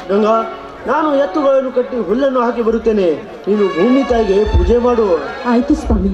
ಗಂಗಾ, ನಾನು ಎತ್ತುಗಳನ್ನು ಕಟ್ಟಿ ಹುಲ್ಲನ್ನು ಹಾಕಿ ಬರುತ್ತೇನೆ. ನೀನು ಭೂಮಿ ತಾಯಿಗೆ ಪೂಜೆ ಮಾಡು. ಆಯ್ತು ಸ್ವಾಮಿ.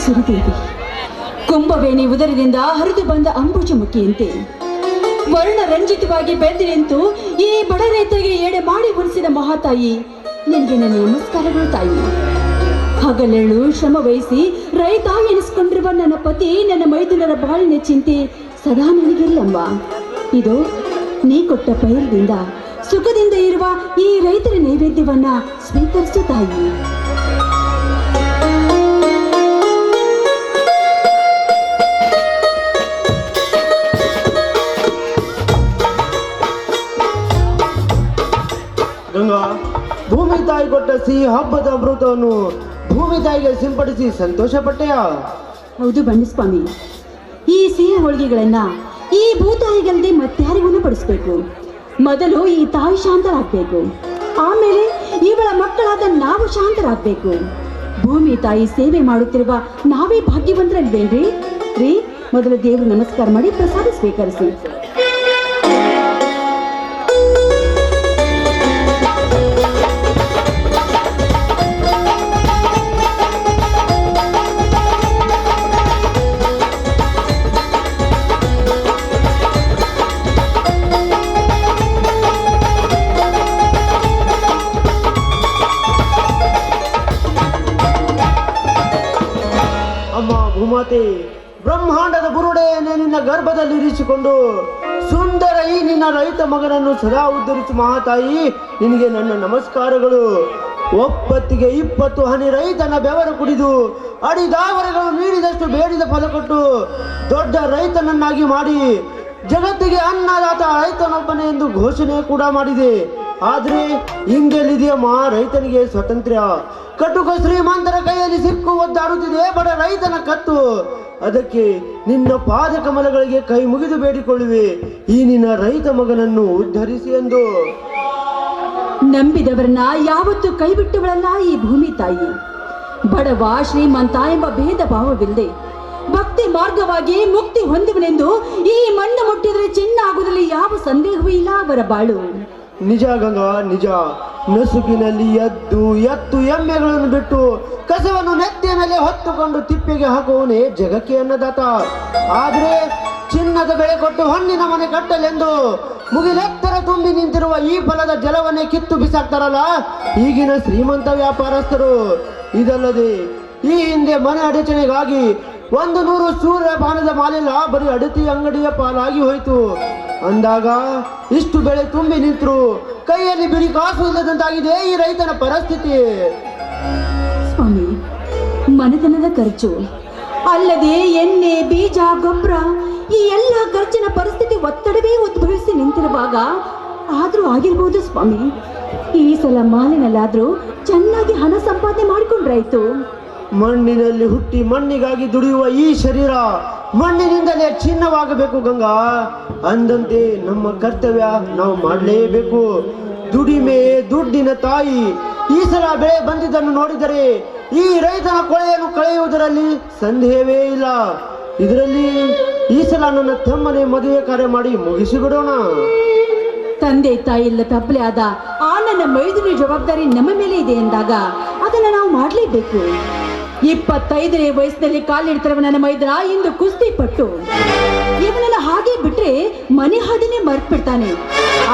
ಸುರಿದೇವಿ ಕುಂಭವೇಣಿ ಉದರದಿಂದ ಹರಿದು ಬಂದ ಅಂಬುಜಮುಖಿಯಂತೆ ವರ್ಣರಂಜಿತವಾಗಿ ಬೆಳೆದು ನಿಂತು ಈ ಬಡ ರೈತರಿಗೆ ಎಡೆ ಮಾಡಿ ಉಳಿಸಿದ ಮಹಾತಾಯಿ, ನಿನಗೆ ನನ್ನ ನಮಸ್ಕಾರಗಳು ತಾಯಿ. ಹಗಲೆರಳು ಶ್ರಮ ವಹಿಸಿ ರೈತ ಎನಿಸಿಕೊಂಡಿರುವ ನನ್ನ ಪತಿ, ನನ್ನ ಮೈದುನರ ಬಾಳಿನ ಚಿಂತೆ ಸದಾ ನನಗಿಲ್ಲಮ್ಮ. ಇದು ನೀ ಕೊಟ್ಟ ಪೈರದಿಂದ ಸುಖದಿಂದ ಇರುವ ಈ ರೈತರ ನೈವೇದ್ಯವನ್ನ ಸ್ವೀಕರಿಸು ತಾಯಿ. ಗಂಗಾ, ಭೂಮಿ ತಾಯಿ ಕೊಟ್ಟ ಸಿಹಿ ಹಬ್ಬದ ಅಮೃತವನ್ನು ಭೂಮಿ ತಾಯಿಗೆ ಸಿಂಪಡಿಸಿ ಸಂತೋಷ ಪಟ್ಟೆಯಾ? ಹೌದು ಬನ್ನಿಸ್ವಾಮಿ, ಈ ಸಿಹಿ ಹೋಳಿಗೆಗಳನ್ನ ಈ ಭೂತಾಯಿಗಲ್ಲದೆ ಮತ್ತಾರಿಗೂ ಪಡಿಸ್ಬೇಕು. ಮೊದಲು ಈ ತಾಯಿ ಶಾಂತರಾಗಬೇಕು, ಆಮೇಲೆ ಇವಳ ಮಕ್ಕಳಾದ ನಾವು ಶಾಂತರಾಗಬೇಕು. ಭೂಮಿ ತಾಯಿ ಸೇವೆ ಮಾಡುತ್ತಿರುವ ನಾವೇ ಭಾಗ್ಯವಂತರಲ್ವೇನ್ರಿ? ರೀ ಮೊದಲು ದೇವರು ನಮಸ್ಕಾರ ಮಾಡಿ ಪ್ರಸಾದ ಸ್ವೀಕರಿಸಿ. ಭೂಮಾತೆ, ಬ್ರಹ್ಮಾಂಡದ ಬುರುಡೆಯನ್ನೇ ನಿನ್ನ ಗರ್ಭದಲ್ಲಿ ಇರಿಸಿಕೊಂಡು ಸುಂದರ ಈ ನಿನ್ನ ರೈತ ಮಗನನ್ನು ಸದಾ ಉದ್ಧರಿಸು ಮಹಾತಾಯಿ. ನಿನಗೆ ನನ್ನ ನಮಸ್ಕಾರಗಳು. ಒಪ್ಪತ್ತಿಗೆ 20 ಹನಿ ರೈತನ ಬೆವರು ಕುಡಿದು ಅಡಿದಾವರೆಗಳು ನೀಡಿದಷ್ಟು ಬೇಡಿದ ಫಲ ಕೊಟ್ಟು ದೊಡ್ಡ ರೈತನನ್ನಾಗಿ ಮಾಡಿ ಜಗತ್ತಿಗೆ ಅನ್ನದಾತ ರೈತನೊಬ್ಬನೇ ಎಂದು ಘೋಷಣೆ ಕೂಡ ಮಾಡಿದೆ. ಆದ್ರೆ ಹಿಂಗೆಲ್ಲಿದೆಯಮ್ಮ ರೈತನಿಗೆ ಸ್ವಾತಂತ್ರ್ಯ? ಕಟುಕ ಶ್ರೀಮಂತರ ಕೈಯಲ್ಲಿ ಸಿಕ್ಕು ಒದ್ದಾಡುತ್ತಿದೆ ಬಡ ರೈತನ ಕತ್ತು. ಅದಕ್ಕೆ ನಿನ್ನ ಪಾದ ಕಮಲಗಳಿಗೆ ಕೈ ಮುಗಿದು ಬೇಡಿಕೊಳ್ಳುವೆ, ಈ ನಿನ್ನ ರೈತ ಮಗನನ್ನು ಉದ್ಧರಿಸಿ ಎಂದು. ನಂಬಿದವರನ್ನ ಯಾವತ್ತೂ ಕೈ ಬಿಟ್ಟವಳಲ್ಲ ಈ ಭೂಮಿ ತಾಯಿ. ಬಡವ ಶ್ರೀಮಂತ ಎಂಬ ಭೇದ ಭಾವವಿಲ್ಲದೆ ಭಕ್ತಿ ಮಾರ್ಗವಾಗಿ ಮುಕ್ತಿ ಹೊಂದುವನೆಂದು ಈ ಮಣ್ಣು ಮುಟ್ಟಿದರೆ ಚಿನ್ನ ಆಗುವುದರಲ್ಲಿ ಯಾವ ಸಂದೇಹವೂ ಇಲ್ಲ ಅವರ ಬಾಳು. ನಿಜ ಗಂಗಾ, ನಿಜ. ನಸುಕಿನಲ್ಲಿ ಎತ್ತು ಎಮ್ಮೆಗಳನ್ನು ಬಿಟ್ಟು ಕಸವನ್ನು ನೆತ್ತಿಯ ಮೇಲೆ ಹೊತ್ತುಕೊಂಡು ತಿಪ್ಪೆಗೆ ಹಾಕುವವನೇ ಜಗಕ್ಕೆ ಅನ್ನದಾತ. ಆದ್ರೆ ಚಿನ್ನದ ಬೆಳೆ ಕೊಟ್ಟು ಹಣ್ಣಿನ ಮನೆ ಕಟ್ಟಲೆಂದು ಮುಗಿಲೆತ್ತರ ತುಂಬಿ ನಿಂತಿರುವ ಈ ಫಲದ ಜಲವನ್ನೇ ಕಿತ್ತು ಬಿಸಾಕ್ತಾರಲ್ಲ ಈಗಿನ ಶ್ರೀಮಂತ ವ್ಯಾಪಾರಸ್ಥರು. ಇದಲ್ಲದೆ ಈ ಹಿಂದೆ ಮನೆ ಅಡಚಣೆಗಾಗಿ 100 ಸೂರ್ಯಪಾನದ ಮಾಲೆಲ್ಲ ಬರೀ ಅಡತಿ ಅಂಗಡಿಯ ಪಾಲಾಗಿ ಹೋಯಿತು. ಅಂದಾಗ ಇಷ್ಟು ಬೆಳೆ ತುಂಬಿ ನಿಂತರು ಕೈಯಲ್ಲಿ ಬಿಡಿ ಕಾಸು ಇಲ್ಲದಂತಾಗಿದೆ ಈ ರೈತನ ಪರಿಸ್ಥಿತಿ. ಸ್ವಾಮಿ, ಮನೆತನದ ಖರ್ಚು ಅಲ್ಲದೆ ಎಣ್ಣೆ, ಬೀಜ, ಗೊಬ್ಬರ ಈ ಎಲ್ಲ ಖರ್ಚಿನ ಪರಿಸ್ಥಿತಿ ಒತ್ತಡವೇ ಉದ್ಭವಿಸಿ ನಿಂತಿರುವಾಗ ಆದ್ರೂ ಆಗಿರ್ಬೋದು ಸ್ವಾಮಿ. ಈ ಸಲ ಮಾಲಿನಲ್ಲಾದ್ರೂ ಚೆನ್ನಾಗಿ ಹಣ ಸಂಪಾದನೆ ಮಾಡಿಕೊಂಡ್ರಾಯ್ತು. ಮಣ್ಣಿನಲ್ಲಿ ಹುಟ್ಟಿ ಮಣ್ಣಿಗಾಗಿ ದುಡಿಯುವ ಈ ಶರೀರ ಮಣ್ಣಿನಿಂದಲೇ ಚಿನ್ನವಾಗಬೇಕು ಗಂಗಾ. ಅಂದಂತೆ ನಮ್ಮ ಕರ್ತವ್ಯ ನಾವು ಮಾಡಲೇಬೇಕು. ದುಡಿಮೆ ದುಡ್ಡಿನ ತಾಯಿ. ಈ ಸಲ ಬೆಳೆ ಬಂದಿದ್ದನ್ನು ನೋಡಿದರೆ ಈ ರೈತನ ಕೊಳೆಯನ್ನು ಕಳೆಯುವುದರಲ್ಲಿ ಸಂದೇಹವೇ ಇಲ್ಲ. ಇದರಲ್ಲಿ ಈ ಸಲ ನನ್ನ ತಮ್ಮನೇ ಮದುವೆ ಕಾರ್ಯ ಮಾಡಿ ಮುಗಿಸಿಬಿಡೋಣ. ತಂದೆ ತಾಯಿ ಇಲ್ಲ ತಪ್ಪಲೆ ಆದ ಆ ನನ್ನ ಮೈದುನ ಜವಾಬ್ದಾರಿ ನಮ್ಮ ಮೇಲೆ ಇದೆ ಎಂದಾಗ ಅದನ್ನು ನಾವು ಮಾಡಲೇಬೇಕು. 25ನೇ ವಯಸ್ಸಿನಲ್ಲಿ ಕಾಲಿಡ್ತಿರುವ ನನ್ನ ಮೈದನ ಇಂದು ಕುಸ್ತಿ ಪಟ್ಟು ಇವನನ್ನು ಹಾಗೆ ಬಿಟ್ರೆ ಮನೆ ಹಾದಿನೇ ಮರ್ತ್ಬಿಡ್ತಾನೆ.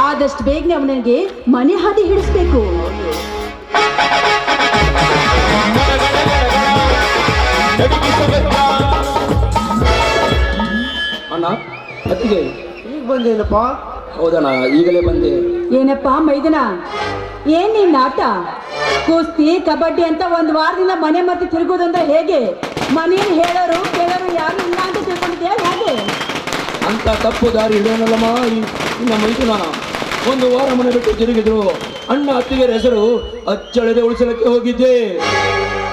ಆದಷ್ಟು ಬೇಗನೆ ಅವನಿಗೆ ಮನೆ ಹಾದಿ ಹಿಡಿಸ್ಬೇಕು. ಅಣ್ಣ, ಅತ್ತಿಗೆ ಈಗ ಬಂದೇನಪ್ಪ? ಹೌದಣ್ಣ, ಈಗಲೇ ಬಂದೆ. ಏನಪ್ಪ ಮೈದನ, ಏನ್ ನಿನ್ನ ಆಟ? ಕುಸ್ತಿ ಕಬಡ್ಡಿ ಅಂತ ಒಂದು ವಾರದಿಂದ ಮನೆ ಮತ್ತೆ ತಿರುಗೋದಂತ ಹೇಗೆ? ಮನೇಲಿ ಹೇಳೋರು ಕೇಳೋರು ಯಾರು ಇಲ್ಲ ಅಂತ ತಿಳ್ಕೊಂಡಿದ್ಯಾ ಹೇಗೆ? ಅಂತ ತಪ್ಪು ದಾರಿ ಹಿಡಿಯೋನಲ್ಲಮ್ಮ ಇನ್ನ ಮೈದುನ. ಒಂದು ವಾರ ಮನೆ ಬಿಟ್ಟು ತಿರುಗಿದ್ರು. ಅಣ್ಣ ಅತ್ತಿಗೆ ಹೆಸರು ಅಚ್ಚಳದೆ ಉಳಿಸಲಕ್ಕೆ ಹೋಗಿದ್ದೆ.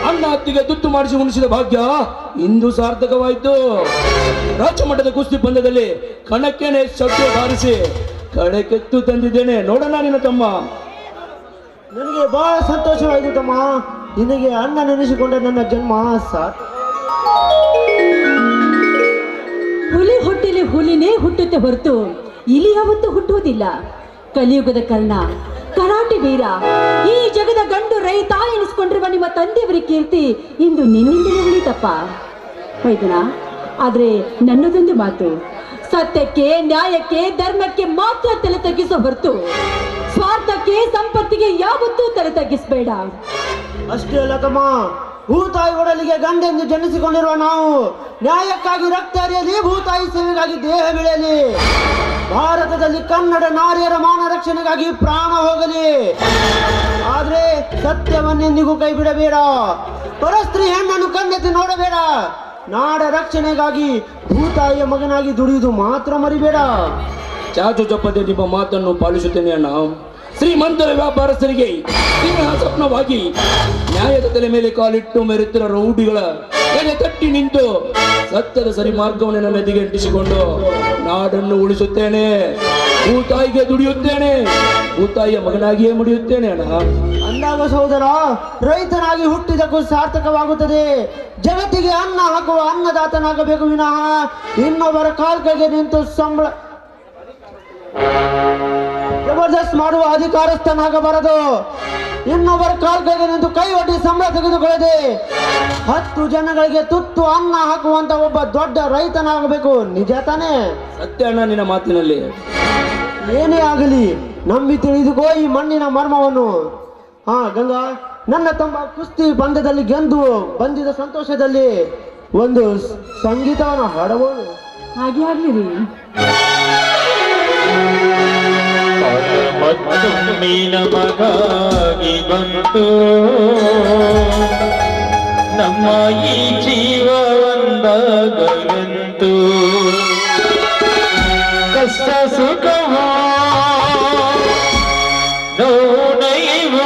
ಅಣ್ಣ ಅತ್ತಿಗೆ ತುತ್ತು ಮಾಡಿಸಿ ಉಣಿಸಿದ ಭಾಗ್ಯ ಇಂದು ಸಾರ್ಥಕವಾಯಿತು. ರಾಜ್ಯ ಮಟ್ಟದ ಕುಸ್ತಿ ಪಂದ್ಯದಲ್ಲಿ ಕಣಕ್ಕೇನೆ ಶಬ್ದ ಬಾರಿಸಿ ಕಡೆಕೆತ್ತು ತಂದಿದ್ದೇನೆ. ನೋಡೋಣ ನಿನ್ನ ತಮ್ಮ. ನನಗೆ ಬಹಳ ಸಂತೋಷವಾಯಿತು ತಮ್ಮ. ನಿನಗೆ ಅಣ್ಣ ನೆನೆಸಿಕೊಂಡ ನನ್ನ ಜನ್ಮ ಸಾರ್ಥಕ. ಹುಲಿ ಹೊಟ್ಟೆಲಿ ಹುಲಿನೇ ಹುಟ್ಟುತ್ತೆ ಹೊರತು ಇಲಿ ಯಾವತ್ತೂ ಹುಟ್ಟುವುದಿಲ್ಲ. ಕಲಿಯುಗದ ಕರ್ಣ, ಕರಾಟೆ ವೀರ, ಈ ಜಗದ ಗಂಡು ರೈತ ಎನಿಸ್ಕೊಂಡಿರುವ ನಿಮ್ಮ ತಂದೆಯವರ ಕೀರ್ತಿ ಇಂದು ನಿನ್ನಿಂದಲೇ ಉಳಿತಪ್ಪ ಮೈದನ. ಆದ್ರೆ ನನ್ನದೊಂದು ಮಾತು, ಸತ್ಯಕ್ಕೆ, ನ್ಯಾಯಕ್ಕೆ, ಧರ್ಮಕ್ಕೆ ಮಾತ್ರ ತಲೆ ತಗ್ಗಿಸೋ ಹೊರತು ಸ್ವಾರ್ಥಕ್ಕೆ, ಸಂಪತ್ತಿಗೆ ಯಾವತ್ತೂ ತಲೆ ತಗ್ಗಿಸಬೇಡ. ಅಷ್ಟೇ ಅಲ್ಲ ತಮ್ಮ, ಭೂತಾಯಿ ಒಡಲಿಗೆ ಗಂಡೆಂದು ಜನಿಸಿಕೊಂಡಿರುವ ನಾವು ನ್ಯಾಯಕ್ಕಾಗಿ ರಕ್ತ ಹರಿಯಲಿ, ಭೂತಾಯಿ ಸೇವೆಗಾಗಿ ದೇಹ ಬೆಳೆಯಲಿ, ಭಾರತದಲ್ಲಿ ಕನ್ನಡ ನಾರಿಯರ ಮಾನ ರಕ್ಷಣೆಗಾಗಿ ಪ್ರಾಣ ಹೋಗಲಿ. ಆದ್ರೆ ಸತ್ಯವನ್ನೆಂದಿಗೂ ಕೈ ಬಿಡಬೇಡ. ಪರಸ್ತ್ರೀ ಹೆಣ್ಣನ್ನು ಕಣ್ಣೆತ್ತಿ ನೋಡಬೇಡ. ನಾಡ ರಕ್ಷಣೆಗಾಗಿ ಭೂತಾಯಿಯ ಮಗನಾಗಿ ದುಡಿಯುವುದು ಮಾತ್ರ ಮರಿಬೇಡ. ಚಾಚು ಚಪ್ಪದೆ ನಿಮ್ಮ ಮಾತನ್ನು ಪಾಲಿಸುತ್ತೇನೆ ಅಣ್ಣ. ಶ್ರೀಮಂತರ ವ್ಯಾಪಾರಸ್ಥರಿಗೆ ಸ್ವಪ್ನವಾಗಿ ನ್ಯಾಯದ ತಲೆ ಮೇಲೆ ಕಾಲಿಟ್ಟು ಮೆರೆತಿರುವ ರೌಡಿಗಳ ಎಲೆ ತಟ್ಟಿ ನಿಂತು ಸತ್ಯದ ಸರಿ ಮಾರ್ಗವನ್ನು ನನ್ನ ಎದೆಗೆ ಅಂಟಿಸಿಕೊಂಡು ನಾಡನ್ನು ಉಳಿಸುತ್ತೇನೆ. ಭೂತಾಯಿಗೆ ದುಡಿಯುತ್ತೇನೆ, ಭೂತಾಯಿಯ ಮಗನಾಗಿಯೇ ಮುಡಿಯುತ್ತೇನೆ ಅಣ್ಣ. ಅಂದಾಗ ಸಹೋದರ, ರೈತನಾಗಿ ಹುಟ್ಟಿದಕ್ಕೂ ಸಾರ್ಥಕವಾಗುತ್ತದೆ. ಜಗತ್ತಿಗೆ ಅನ್ನ ಹಾಕುವ ಅನ್ನದಾತನಾಗಬೇಕು ವಿನಃ ಇನ್ನೊಬ್ಬರ ಕಾಲ್ಕೆಗೆ ನಿಂತು ಜಬರ್ದಸ್ತ್ ಮಾಡುವ ಅಧಿಕಾರಸ್ಥನಾಗಬಾರದು. ಇನ್ನೊಬ್ಬರ ಕಾಲ್ಕೆಗೆ ನಿಂತು ಕೈ ಒಡ್ಡಿ ಸಂಬಳ ತೆಗೆದುಕೊಳ್ಳದೆ 10 ಜನಗಳಿಗೆ ತುತ್ತು ಅನ್ನ ಹಾಕುವಂತ ಒಬ್ಬ ದೊಡ್ಡ ರೈತನಾಗಬೇಕು. ನಿಜ ತಾನೇ? ಸತ್ಯ ಅಣ್ಣ ನಿನ್ನ ಮಾತಿನಲ್ಲಿ. ಏನೇ ಆಗಲಿ ನಂಬಿ ತಿಳಿದುಕೋ ಈ ಮಣ್ಣಿನ ಮರ್ಮವನ್ನು. ಗಂಗಾ, ನನ್ನ ತಮ್ಮ ಕುಸ್ತಿ ಪಂದ್ಯದಲ್ಲಿ ಗೆದ್ದು ಬಂದಿದ ಸಂತೋಷದಲ್ಲಿ ಒಂದು ಸಂಗೀತವನ್ನು ಹಾಡಬಹುದು. ಹಾಗೆ ಆಗ್ಲಿ ರೀ. ನಮಗಾಗಿ ಬಂತು ನಮ್ಮ ಈ ಜೀವ ಒಂದಾಗಂತು, ಕಷ್ಟ ಸುಖವ ನೋಡೈವ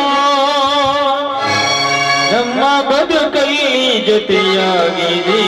ನಮ್ಮ ಬದುಕೈ ಜೊತೆಯಾಗಿದೆ.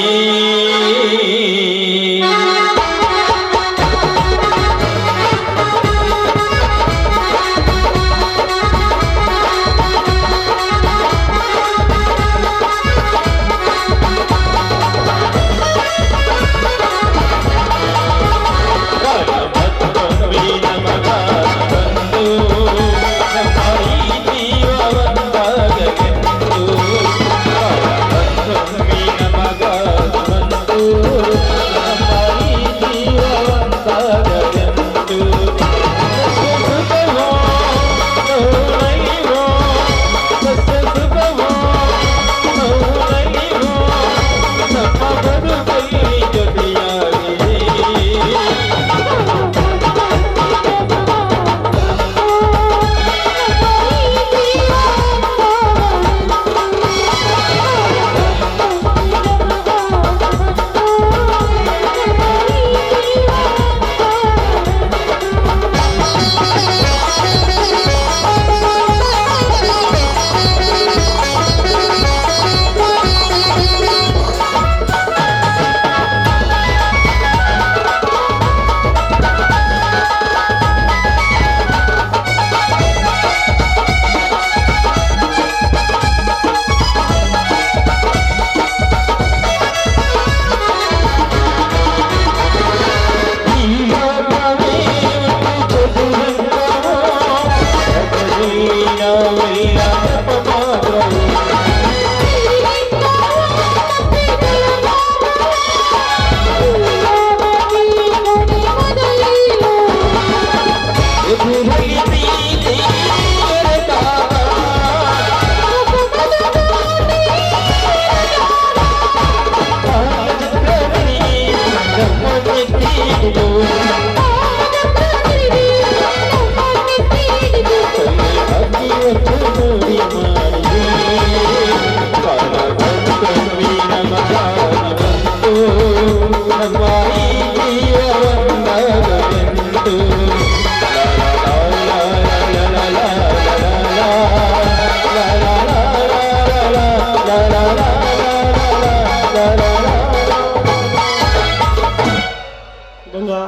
ಗಂಗಾ,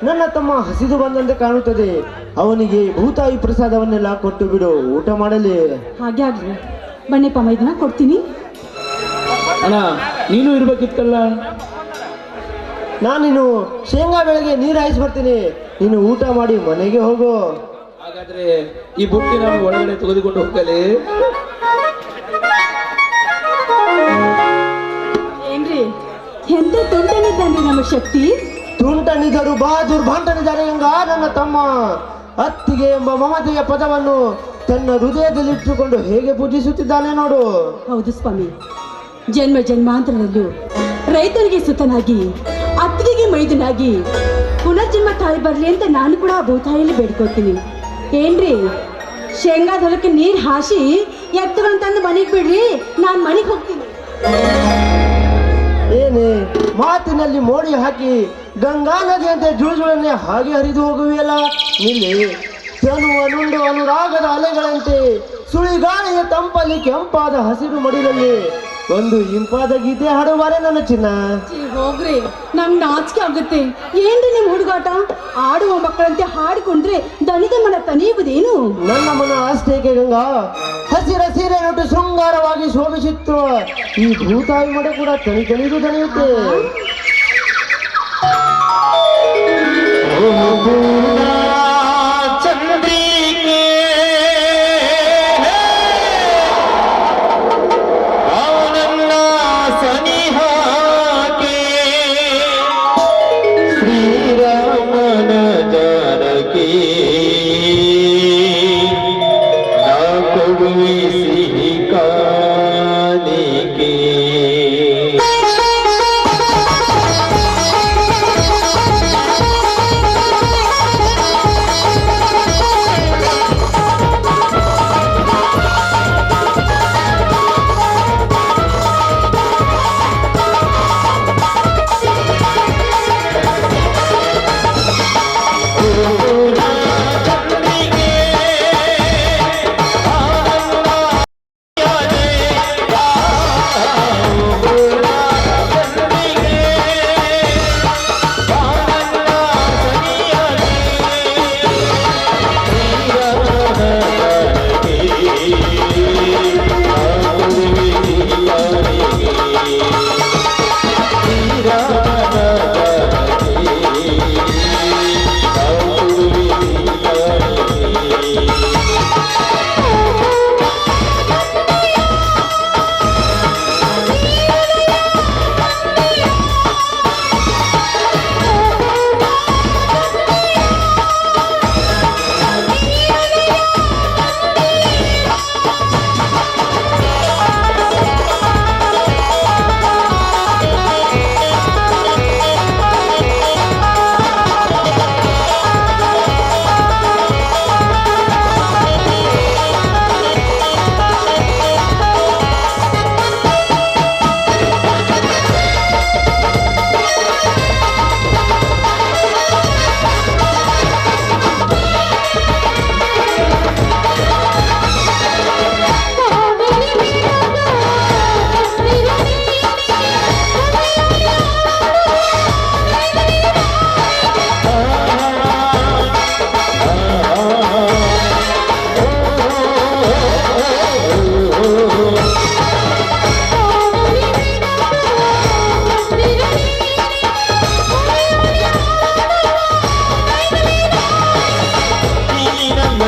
ನನ್ನ ತಮ್ಮ ಹಸಿದು ಬಂದಂತೆ ಕಾಣುತ್ತದೆ. ಅವನಿಗೆ ಭೂತಾಯಿ ಪ್ರಸಾದವನ್ನೆಲ್ಲ ಕೊಟ್ಟು ಬಿಡು, ಊಟ ಮಾಡಲಿ. ಹಾಗೆ ಆಗ್ಲಿ. ಬನ್ನಿಪ್ಪ, ಮೈದನ ಕೊಡ್ತೀನಿ. ಅಣ್ಣ, ನೀನು ಇರ್ಬೇಕಿತ್ತಲ್ಲ. ನಾನಿನ್ನು ಶೇಂಗಾ ಬೆಳೆಗೆ ನೀರು ಹಾಯಿಸಿ ಬರ್ತೀನಿ. ನೀನು ಊಟ ಮಾಡಿ ಮನೆಗೆ ಹೋಗು. ಹಾಗಾದ್ರೆ ಈ ಬುಟ್ಟಿ ನಾನು ಒಳಗಡೆ ತೆಗೆದುಕೊಂಡು ಹೋಗಲಿ. ಏನ್ರಿ, ಎಂತ ತುಂಟನಿದ್ದಾನ್ರಿ ನಮ್ಮ ಶಕ್ತಿ. ತುಂಟನಿದ್ದರು ಬಹದ್ದೂರ್ ಭಾಂಟನಿದ್ದಾರೆ ಗಂಗಾ. ನನ್ನ ತಮ್ಮ ಅತ್ತಿಗೆ ಎಂಬ ಮಮತೆಯ ಪದವನ್ನು ತನ್ನ ಹೃದಯದಲ್ಲಿಟ್ಟುಕೊಂಡು ಹೇಗೆ ಪೂಜಿಸುತ್ತಿದ್ದಾನೆ ನೋಡು. ಹೌದು ಸ್ವಾಮಿ, ಜನ್ಮ ಜನ್ಮಾಂತರದಲ್ಲೂ ರೈತರಿಗೆ ಸುತನಾಗಿ, ಅತ್ತಿಗೆಗೆ ಮೈದನಾಗಿ ಪುನರ್ಜನ್ಮ ತಾಯಿ ಬರ್ಲಿ ಅಂತ ನಾನು ಕೂಡ ಆ ಭೂತಾಯಿಯಲ್ಲಿ ಬೇಡ್ಕೊತೀನಿ. ಏನ್ರಿ, ಶೇಂಗಾದ ಹೊಲಕ್ಕೆ ನೀರು ಹಾಸಿ ಎತ್ತುಗಳನ್ನ ತಂದು ಮನೆಗೆ ಬಿಡ್ರಿ, ನಾನು ಮನೆಗೆ ಹೋಗ್ತೀನಿ. ಏನೇ ಮಾತಿನಲ್ಲಿ ಮೋಡಿ ಹಾಕಿ ಗಂಗಾ ನದಿಯಂತೆ ಜುಳುಜುಳನೆ ಹಾಗೆ ಹರಿದು ಹೋಗುವೆಯಲ್ಲ. ನಿಲ್ಲಿ, ತನುವ ನುಂಡು ಅನುರಾಗದ ಅಲೆಗಳಂತೆ ಸುಳಿಗಾಳಿಯ ತಂಪಲ್ಲಿ ಕೆಂಪಾದ ಹಸಿರು ಮಡಿಲಲ್ಲಿ ಒಂದು ಇಂಪಾದ ಗೀತೆ ಹಾಡುವಾರೆ ನನ್ನ ಚಿನ್ನ. ಹೋಗ್ರಿ, ನಂಗ್ ನಾಚಿಕೆ ಆಗುತ್ತೆ. ಏನ್ರಿ ನಿಮ್ ಹುಡುಗಾಟ? ಆಡುವ ಮಕ್ಕಳಂತೆ ಹಾಡಿಕೊಂಡ್ರೆ ದಣಿದ ಮನ ತನಿಯುವುದೇನು? ನನ್ನ ಮನ ಅಷ್ಟೇಕೆ ಗಂಗಾ, ಹಸಿರ ಸೀರೆ ನೋಟು ಶೃಂಗಾರವಾಗಿ ಶೋಭಿಸುತ್ತಿರುವ ಈ ಭೂತಾಯಿ ಮಡ ಕೂಡ ತಣಿದು ದಣಿಯುತ್ತೆ. ಚಂದ್ರಿಕೆ ಅವನನ್ನ ಸನಿಹಾಕೆ ಶ್ರೀರಾಮನ ಜಾನಕಿ ನಾ ಕೊಡುವೆ ಸಿಹಿ ಕಾಣಿಕೆ.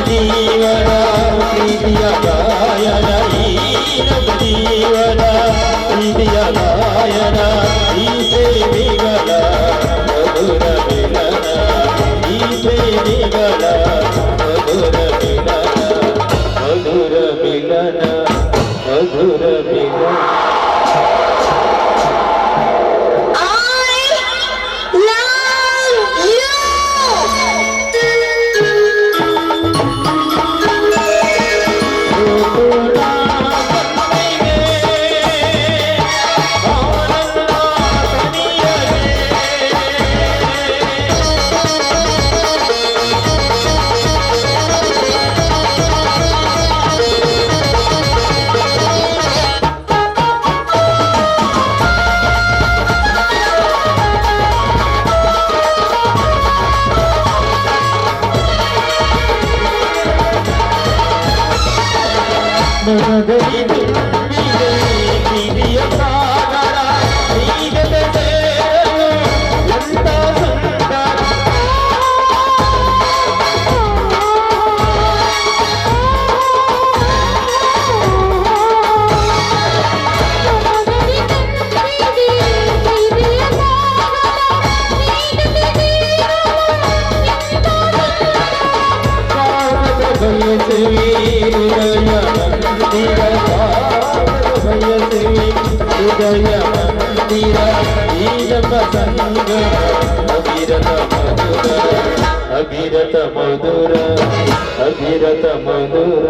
ಜೀವನ ಪ್ರೀತಿಯ ಗಾಯನ ಈ ನಮ್ಮ ಜೀವನ ಪ್ರೀತಿಯ ಗಾಯನ ಈ ಪ್ರೇಮಿಗಳ ಮಧುರ ಮಿಲನ ಈ ಪ್ರೇಮಿಗಳ ಮಧುರ ಮಿಲನ ಮಧುರ ಮಿಲನ ಮಧುರ ಮಿಲನ. ಪ್ರೀತಿಯ ಸಾಗರ ನೀಗದ ಸೇರಲು ಎಂತ ಸುಂದರ ಹೃದಯ ಮಂದಿರ ಈಜಪ ಸಂಗ ಅಭಿರತ ಮಧುರ ಅಭಿರತ ಮಧುರ ಅಭಿರತ ಮಧುರ.